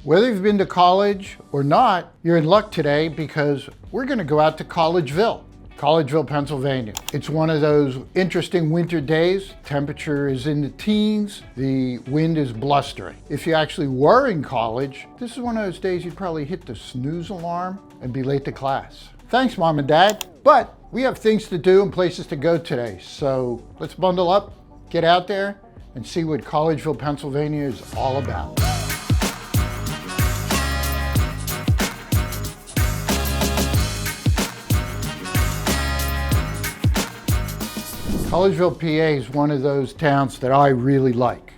Whether you've been to college or not, you're in luck today because we're going to go out to Collegeville, Pennsylvania. It's one of those interesting winter days. Temperature is in the teens. The wind is blustering. If you actually were in college, this is one of those days you'd probably hit the snooze alarm and be late to class. Thanks, Mom and Dad. But we have things to do and places to go today. So let's bundle up, get out there, and see what Collegeville, Pennsylvania is all about. Collegeville, PA is one of those towns that I really like,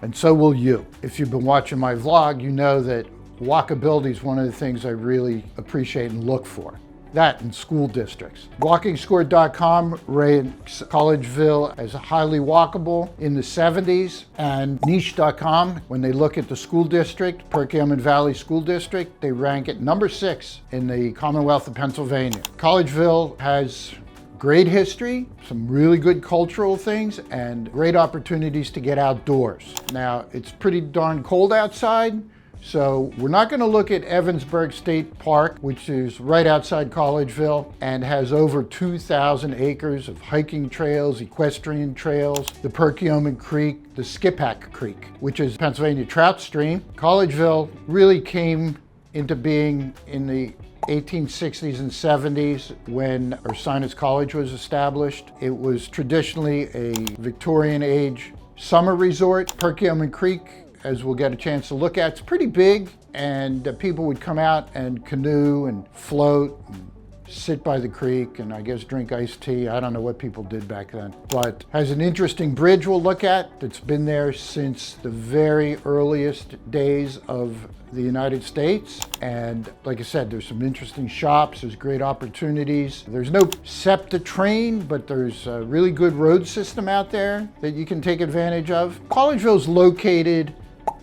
and so will you. If you've been watching my vlog, you know that walkability is one of the things I really appreciate and look for. That and school districts. WalkingScore.com ranks Collegeville as highly walkable in the 70s, and Niche.com, when they look at the school district, Perkiomen Valley School District, they rank it number 6 in the Commonwealth of Pennsylvania. Collegeville has great history, some really good cultural things, and great opportunities to get outdoors. Now, it's pretty darn cold outside, so we're not going to look at Evansburg State Park, which is right outside Collegeville and has over 2,000 acres of hiking trails, equestrian trails, the Perkiomen Creek, the Skippack Creek, which is Pennsylvania trout stream. Collegeville really came into being in the 1860s and 70s when Ursinus College was established. It was traditionally a Victorian age summer resort. Perkiomen Creek, as we'll get a chance to look at, it's pretty big, and people would come out and canoe and float and sit by the creek and I guess drink iced tea. I don't know what people did back then, but has an interesting bridge we'll look at that's been there since the very earliest days of the United States. And like I said, there's some interesting shops, there's great opportunities. There's no SEPTA train, but there's a really good road system out there that you can take advantage of. Collegeville is located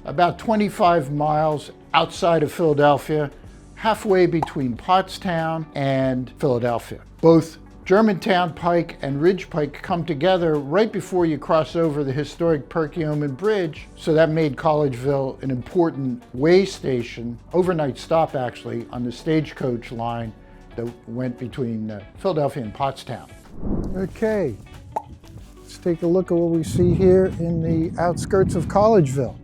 about 25 miles outside of Philadelphia, halfway between Pottstown and Philadelphia. Both Germantown Pike and Ridge Pike come together right before you cross over the historic Perkiomen Bridge, so that made Collegeville an important way station, overnight stop actually, on the stagecoach line that went between Philadelphia and Pottstown. Okay, let's take a look at what we see here in the outskirts of Collegeville.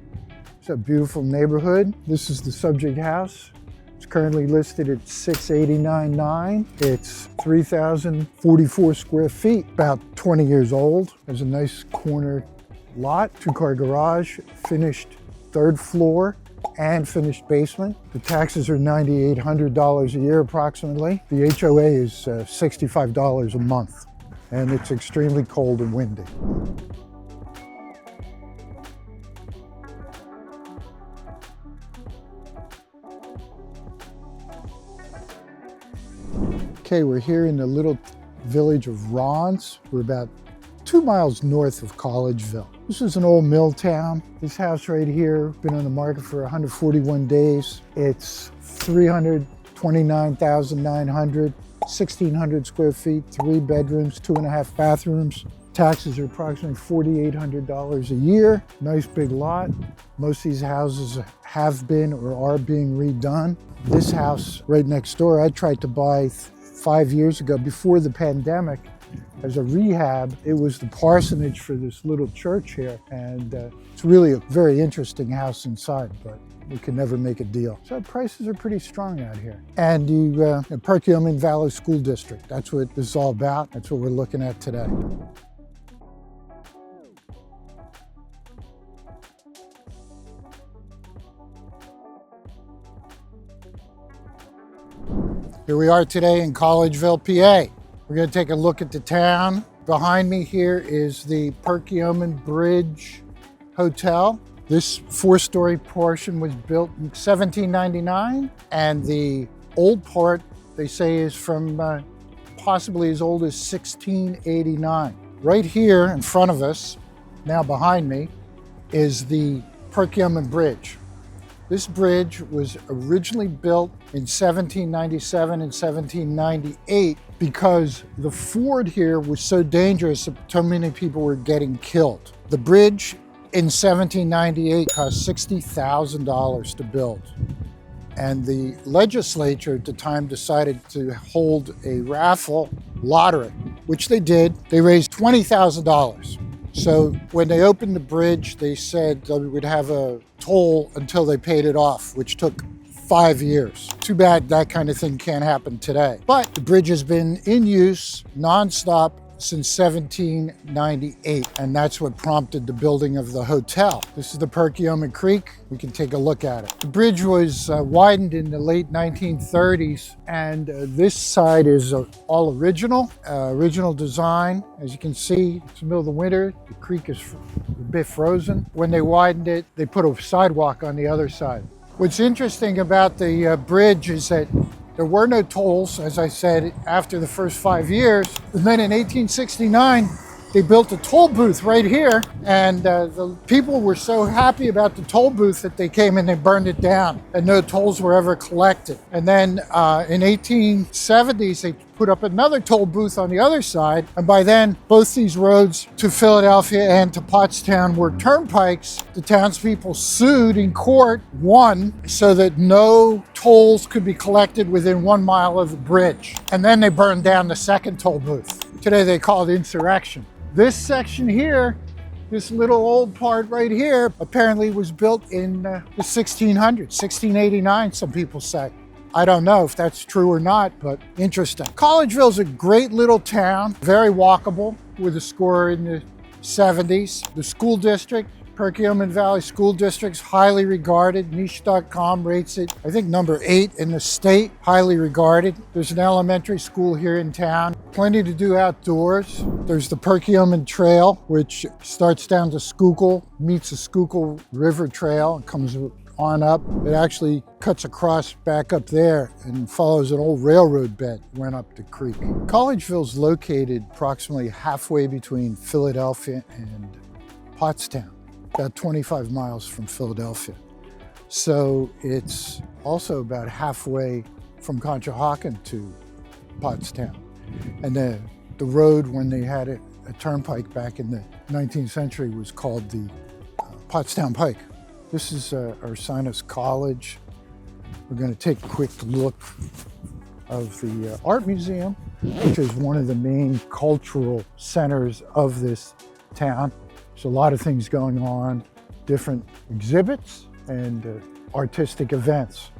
It's a beautiful neighborhood. This is the subject house. It's currently listed at $689,900. It's 3,044 square feet, about 20 years old. There's a nice corner lot, 2-car garage, finished 3rd floor and finished basement. The taxes are $9,800 a year approximately. The HOA is $65 a month, and it's extremely cold and windy. Okay, we're here in the little village of Ron's. We're about 2 miles north of Collegeville. This is an old mill town. This house right here, been on the market for 141 days. It's $329,900, 1,600 square feet, 3 bedrooms, 2.5 bathrooms. Taxes are approximately $4,800 a year. Nice big lot. Most of these houses have been or are being redone. This house right next door, I tried to buy 5 years ago before the pandemic as a rehab. It was the parsonage for this little church here, and it's really a very interesting house inside, but we could never make a deal. So prices are pretty strong out here. And the Perkiomen Valley School District, that's what this is all about. That's what we're looking at today. Here we are today in Collegeville, PA. We're going to take a look at the town. Behind me here is the Perkiomen Bridge Hotel. This 4-story portion was built in 1799, and the old part, they say, is from possibly as old as 1689. Right here in front of us, now behind me, is the Perkiomen Bridge. This bridge was originally built in 1797 and 1798 because the ford here was so dangerous that so many people were getting killed. The bridge in 1798 cost $60,000 to build. And the legislature at the time decided to hold a raffle lottery, which they did. They raised $20,000. So when they opened the bridge, they said they would have a toll until they paid it off, which took 5 years. Too bad that kind of thing can't happen today. But the bridge has been in use nonstop since 1798, and that's what prompted the building of the hotel. This is the Perkiomen Creek. We can take a look at it. The bridge was widened in the late 1930s, and this side is all original design. As you can see, it's the middle of the winter. The creek is a bit frozen. When they widened it, they put a sidewalk on the other side. What's interesting about the bridge is that there were no tolls, as I said, after the first 5 years. And then in 1869, they built a toll booth right here. And the people were so happy about the toll booth that they came and they burned it down and no tolls were ever collected. And then in 1870s, they put up another toll booth on the other side. And by then, both these roads to Philadelphia and to Pottstown were turnpikes. The townspeople sued in court, won, so that no tolls could be collected within 1 mile of the bridge. And then they burned down the second toll booth. Today they call it insurrection. This section here, this little old part right here, apparently was built in the 1600s, 1689, some people say. I don't know if that's true or not, but interesting. Collegeville's a great little town, very walkable, with a score in the 70s. The school district, Perkiomen Valley School District's highly regarded. Niche.com rates it, I think, number 8 in the state, highly regarded. There's an elementary school here in town. Plenty to do outdoors. There's the Perkiomen Trail, which starts down to Schuylkill, meets the Schuylkill River Trail, and comes on up. It actually cuts across back up there and follows an old railroad bed, went up the creek. Collegeville's located approximately halfway between Philadelphia and Pottstown, about 25 miles from Philadelphia. So it's also about halfway from Conshohocken to Pottstown. And the road, when they had a turnpike back in the 19th century, was called the Pottstown Pike. This is Ursinus College. We're going to take a quick look of the art museum, which is one of the main cultural centers of this town. There's a lot of things going on, different exhibits and artistic events.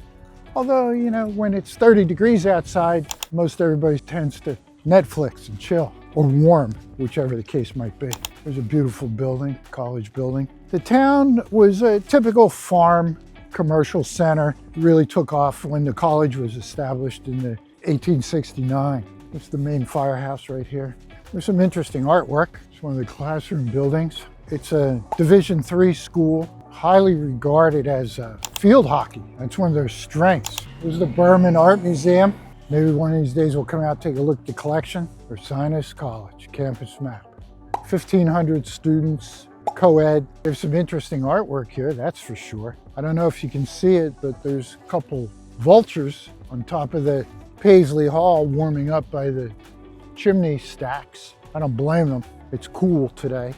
Although, you know, when it's 30 degrees outside, most everybody tends to Netflix and chill, or warm, whichever the case might be. There's a beautiful building, college building. The town was a typical farm commercial center. It really took off when the college was established in the 1869. It's the main firehouse right here. There's some interesting artwork. It's one of the classroom buildings. It's a Division III school, highly regarded as field hockey. That's one of their strengths. This is the Berman Art Museum. Maybe one of these days we'll come out, take a look at the collection. Ursinus College, campus map. 1,500 students, co-ed. There's some interesting artwork here, that's for sure. I don't know if you can see it, but there's a couple vultures on top of the Paisley Hall warming up by the chimney stacks. I don't blame them. It's cool today.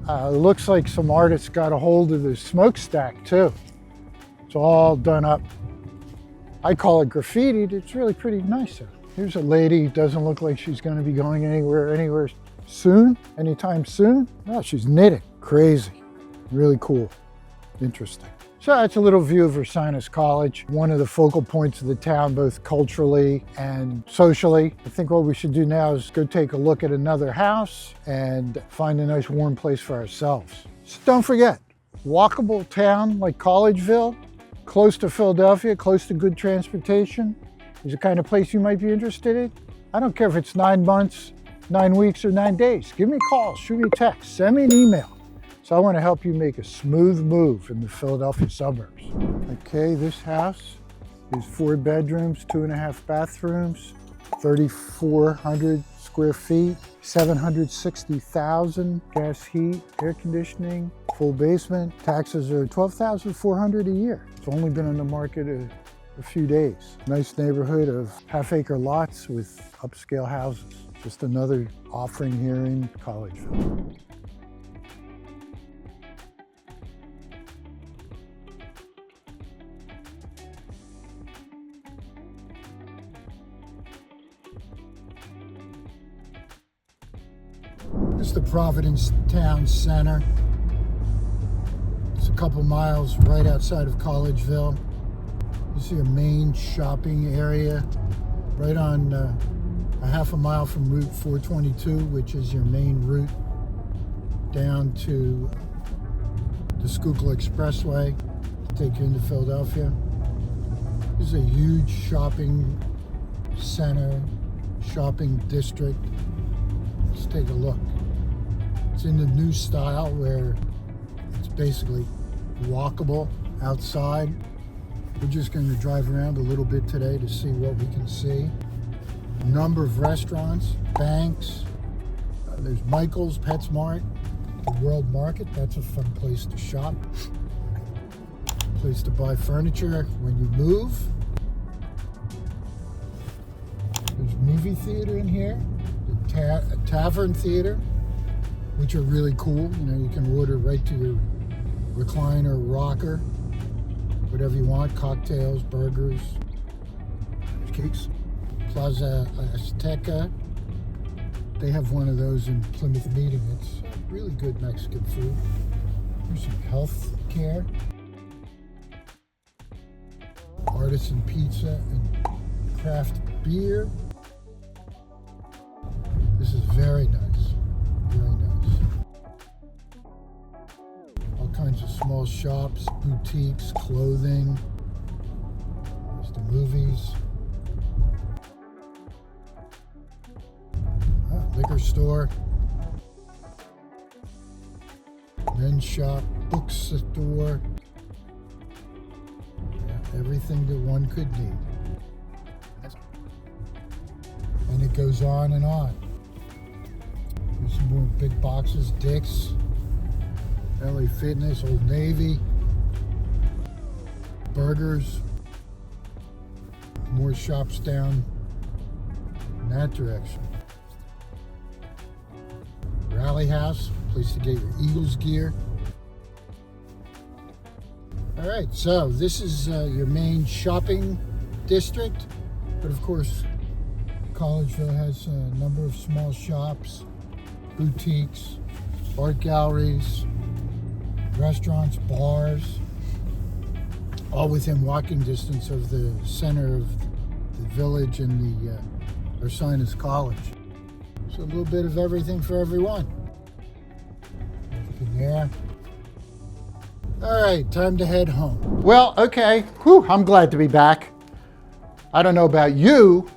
It looks like some artists got a hold of the smokestack too. It's all done up. I call it graffitied. It's really pretty nice. Here's a lady who doesn't look like she's going to be going anywhere soon, anytime soon. No, she's knitting. Crazy. Really cool. Interesting. So that's a little view of Ursinus College, one of the focal points of the town, both culturally and socially. I think what we should do now is go take a look at another house and find a nice warm place for ourselves. So don't forget, walkable town like Collegeville, close to Philadelphia, close to good transportation, is the kind of place you might be interested in. I don't care if it's 9 months, 9 weeks, or 9 days. Give me a call, shoot me a text, send me an email. So I want to help you make a smooth move in the Philadelphia suburbs. Okay, this house is 4 bedrooms, 2.5 bathrooms, 3,400 square feet, 760,000 gas heat, air conditioning, full basement. Taxes are $12,400 a year. It's only been on the market a few days. Nice neighborhood of half-acre lots with upscale houses. Just another offering here in Collegeville. This is the Providence town center. It's a couple miles right outside of Collegeville. You see a main shopping area right on a half a mile from Route 422, which is your main route down to the Schuylkill Expressway to take you into Philadelphia. This is a huge shopping center, shopping district. Let's take a look. It's in the new style where it's basically walkable outside. We're just going to drive around a little bit today to see what we can see. A number of restaurants, banks. There's Michael's, PetSmart, the World Market. That's a fun place to shop. Place to buy furniture when you move. There's movie theater in here, a tavern theater, which are really cool. You know, you can order right to your recliner, rocker, whatever you want, cocktails, burgers, cakes. Plaza Azteca, they have one of those in Plymouth Meeting. It's really good Mexican food. There's some health care. Artisan pizza and craft beer. This is very nice, very nice. All kinds of small shops, boutiques, clothing. There's the movies. Liquor store. Men's shop, bookstore. Yeah, everything that one could need. And it goes on and on. There's some more big boxes, Dick's, LA Fitness, Old Navy, burgers, more shops down in that direction. Rally House, place to get your Eagles gear. All right, so this is your main shopping district, but of course, Collegeville has a number of small shops, boutiques, art galleries, restaurants, bars, all within walking distance of the center of the village and the Ursinus College. So a little bit of everything for everyone. Everything there. All right, time to head home. Well, okay, whew, I'm glad to be back. I don't know about you,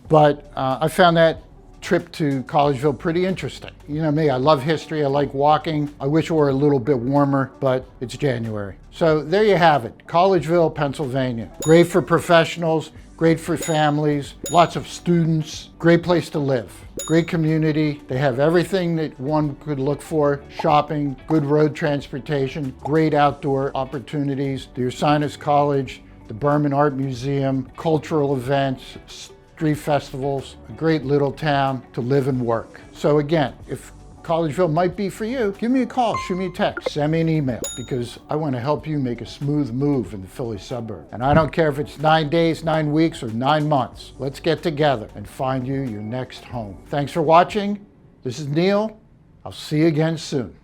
but I found that trip to Collegeville pretty interesting. You know me, I love history, I like walking. I wish it were a little bit warmer, but it's January. So there you have it, Collegeville, Pennsylvania. Great for professionals, great for families, lots of students, great place to live. Great community, they have everything that one could look for, shopping, good road transportation, great outdoor opportunities, the Ursinus College, the Berman Art Museum, cultural events, street festivals, a great little town to live and work. So again, if Collegeville might be for you, give me a call, shoot me a text, send me an email, because I want to help you make a smooth move in the Philly suburb. And I don't care if it's 9 days, 9 weeks, or 9 months. Let's get together and find you your next home. Thanks for watching. This is Neil. I'll see you again soon.